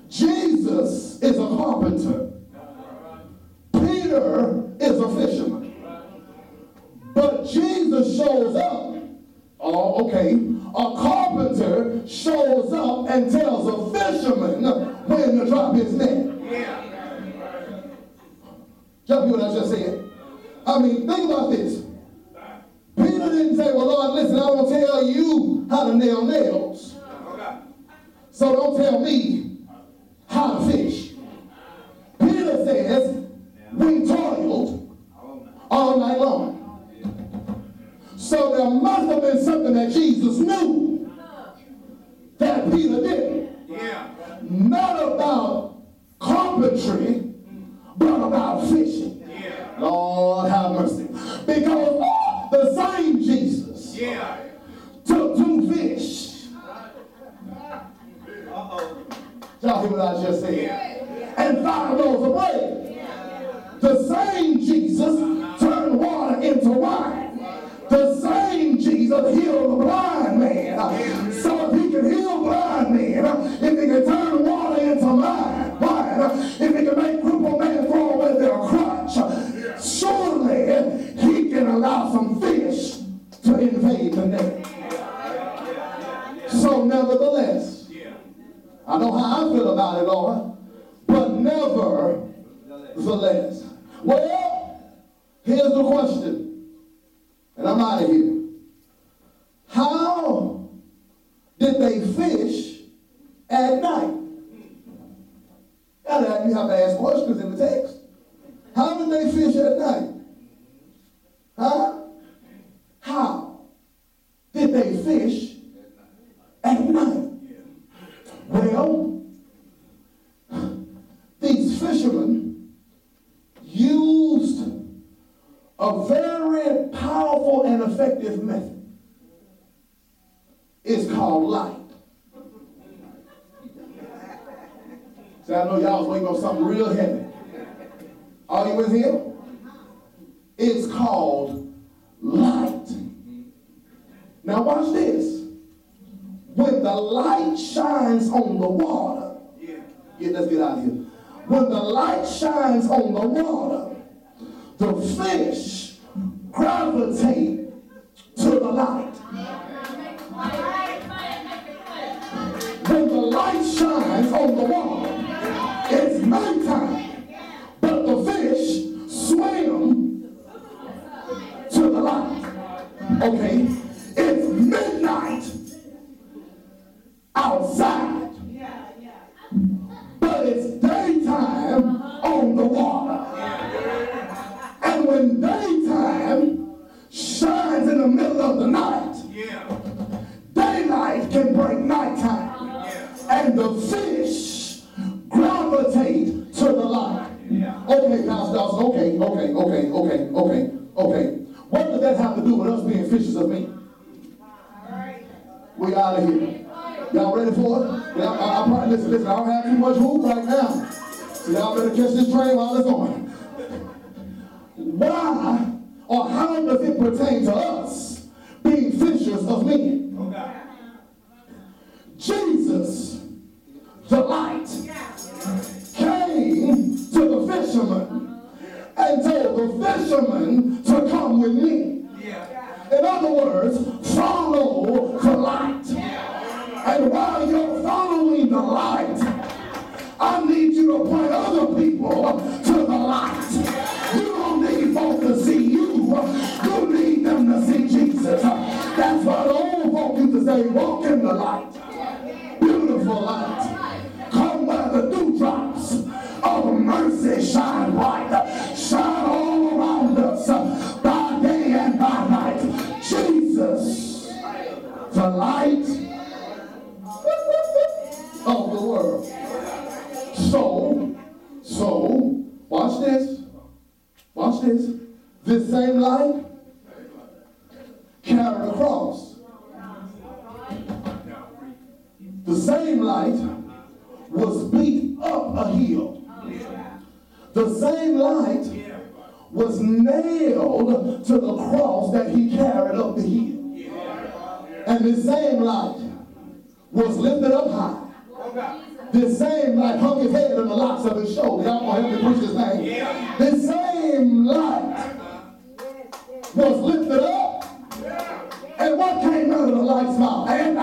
Jesus is a carpenter. Peter is a fisherman. But Jesus shows up. Oh, okay. A carpenter shows up and tells a fisherman when to drop his net. Y'all hear what I just said? I mean, think about this. Peter didn't say, well, Lord, listen, I'm going to tell you how to nail nails. So don't tell me how to fish. Peter says, we toiled all night long. So there must have been something that Jesus knew that Peter didn't. Not about carpentry, but about fishing. Lord have mercy. Because the same Jesus took 2 fish. Y'all hear what I just said? And 5 loaves of bread. The same Jesus turned water into wine. The same Jesus healed the blind man. So if he can heal blind men, if he can turn water into wine, if he can make crippled men fall with their crutch, surely he can allow some fish to invade the net. So nevertheless, I know how I feel about it, Lord, but nevertheless. Well, here's the question. And I'm out of here. How did they fish at night? You have to ask questions in the text. How did they fish at night? Huh? How did they fish at night? Well, these fishermen used a very powerful and effective method. It's called light. See, I know y'all was waiting on something real heavy. Are you with him? It's called light. Now watch this. When the light shines on the water, let's get out of here. When the light shines on the water, the fish gravitate to the light. When the light shines on the water, it's nighttime, but the fish swim to the light. Okay, it's midnight outside, but it's daytime on the water. And when daytime shines in the middle of the night, daylight can break nighttime. And the fish gravitate to the light. Okay, Pastor Dawson, okay. What does that have to do with us being fishers of men? We out of here. Y'all ready for it? I probably, listen, I don't have too much room right now. So y'all better catch this train while it's on. Why or how does it pertain to us being fishers of men? Jesus, the light, came to the fisherman and told the fisherman to come with me. In other words, follow the light. And while you're following the light, I need you to point other people to the light. You don't need folk to see you. You need them to see Jesus. That's what old folk used to say, walk in the light. Beautiful light. Come where the dewdrops of mercy shine bright. Shine all around us by day and by night. Jesus, the light of the world. So, watch this. Watch this. This same light carried a cross. The same light was beat up a hill. The same light was nailed to the cross that he carried up the hill. And the same light was lifted up high. The same same light hung his head and the locks of his shoulder. Y'all gonna help me preach his name. Yeah. The same light was lifted up. And what came out of the light's mouth? And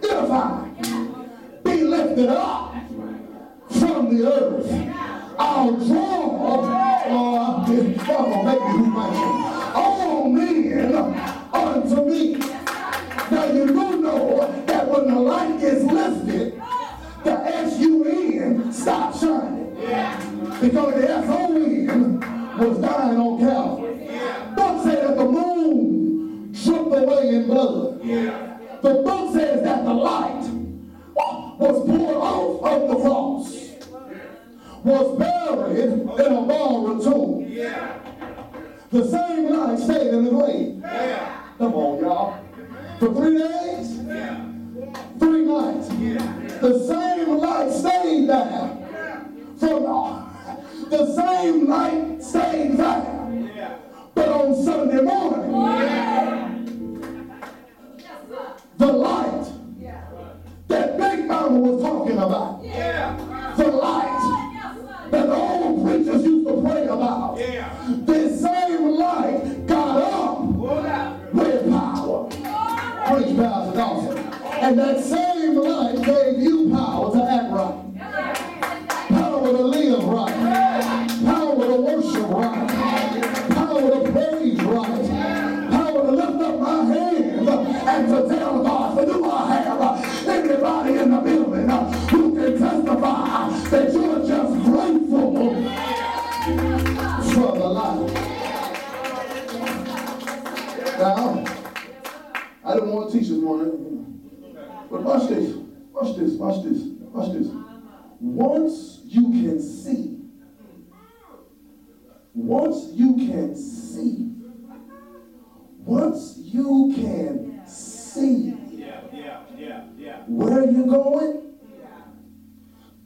if I be lifted up from the earth, I'll draw all men unto me. Now you do know that when the light is lifted, the S-U-N stops shining. Because the S-O-N was dying on Calvary. Book said that the moon dripped away in blood. The book says that the light was poured off of the cross, was buried in a borrowed tomb. The same light stayed in the grave. Come on, y'all. For 3 days, 3 nights, the same light stayed there. The same light stayed there. But on Sunday morning, the light that Big Mama was talking about, the light that the old preachers used to pray about, this same light got up with power. Preach, Pastor Dawson. And that same light gave you power to act right, power to live right, power to worship right, power to praise right, power to lift up my hands and to tell God, for do I have anybody in the building who can testify that you're just grateful for the light. Now, I didn't want to teach this morning, but watch this, watch this, watch this, watch this. Once you can see, once you can see, once you can see where you're going,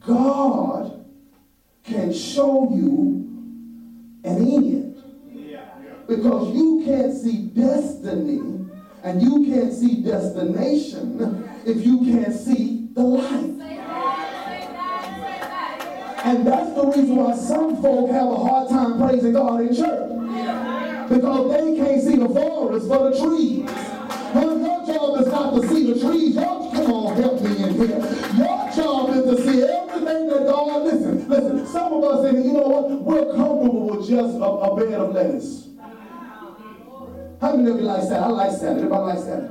God can show you an end. Because you can't see destiny and you can't see destination if you can't see the light. And that's the reason why some folk have a hard time praising God in church. Because they can't see the forest for the trees. Well, your job is not to see the trees. Come on, help me in here. Your job is to see everything that God, listen, some of us, you know what, we're comfortable with just a bed of lettuce. How many of you like salad? I like salad. Everybody likes salad.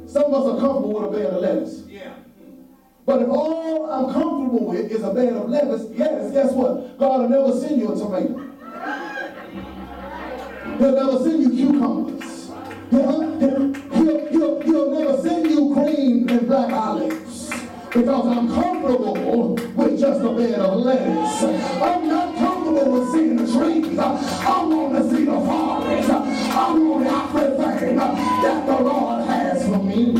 Some of us are comfortable with a bed of lettuce. But if all I'm comfortable with is a bed of lettuce, guess what? God will never send you a tomato. He'll never send you cucumbers. He'll never send you green and black olives. Because I'm comfortable with just a bed of lettuce. I'm not comfortable with seeing the trees. I want to see the forest. I want everything that the Lord has for me.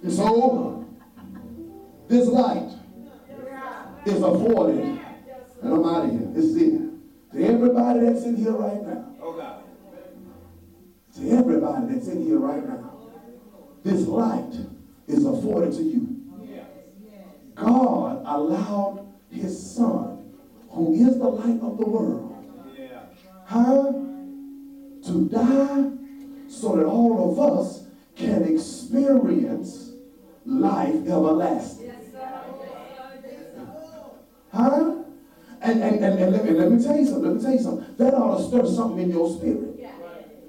And so, this light is afforded, and I'm out of here. This is it. To everybody that's in here right now. To everybody that's in here right now. This light is afforded to you. God allowed his son, who is the light of the world, to die so that all of us can experience life everlasting. And let me tell you something. That ought to stir something in your spirit.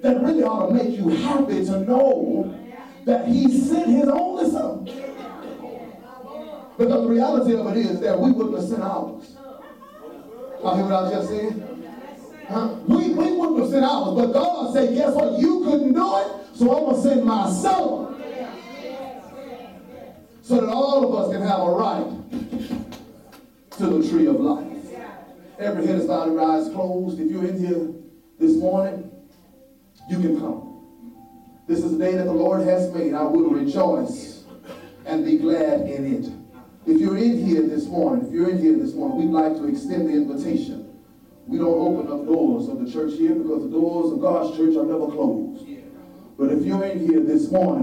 That really ought to make you happy to know that he sent his only son. Because the reality of it is that we wouldn't have sent ours. Y'all hear what I just said? We wouldn't have sent ours, but God said, guess what? You couldn't do it, so I'm going to send my son. So that all of us can have a right to the tree of life. Every head is bowed and eyes closed. If you're in here this morning, you can come. This is the day that the Lord has made. I will rejoice and be glad in it. If you're in here this morning, we'd like to extend the invitation. We don't open up doors of the church here because the doors of God's church are never closed. But if you're in here this morning,